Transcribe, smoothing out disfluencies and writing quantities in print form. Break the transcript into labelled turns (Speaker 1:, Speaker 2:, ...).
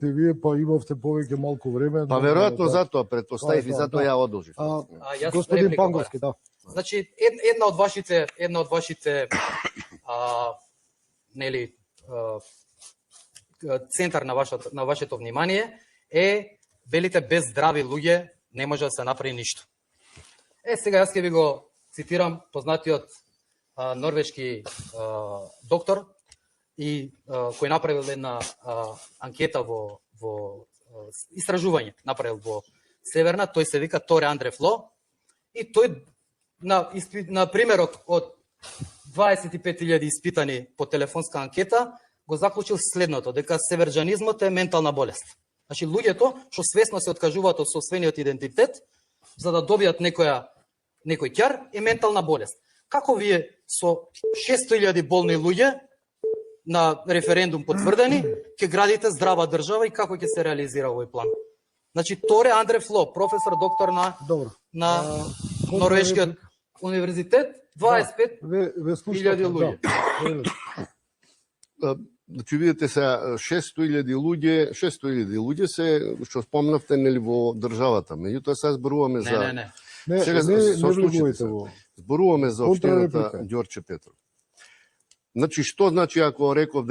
Speaker 1: вие па имавте повеќе малку време.
Speaker 2: Па веројатно затоа претпоставив и затоа ја одолжив.
Speaker 3: Јас
Speaker 1: Господин
Speaker 3: реплика
Speaker 1: Панговски, да.
Speaker 3: Значи, една од вашите нели центар на вашето внимание е велите без здрави луѓе не може да се направи ништо. Сега јас ќе ви го цитирам познатиот норвешки доктор и кој направил една анкета во истражување направил во Северна, тој се вика Торе Андре Фло и тој на примерот од 25.000 испитани по телефонска анкета го заклучил следното, дека северџанизмот е ментална болест. Значи луѓето што свесно се откажуваат од сопствениот идентитет за да добијат некој ќар е ментална болест. Како вие со 600.000 болни луѓе на референдум потврдени ќе градите здрава држава и како ќе се реализира овој план? Значи Торе Андре Фло, професор доктор на Норвешкиот универзитет, 25.000 луѓе.
Speaker 2: Значи видите се 600.000 луѓе се што спомнавте нели во државата. Меѓутоа сега зборуваме за
Speaker 1: Не влегувате во.
Speaker 2: Зборуваме за општината Ѓорче Петров. Значи што значи ако реков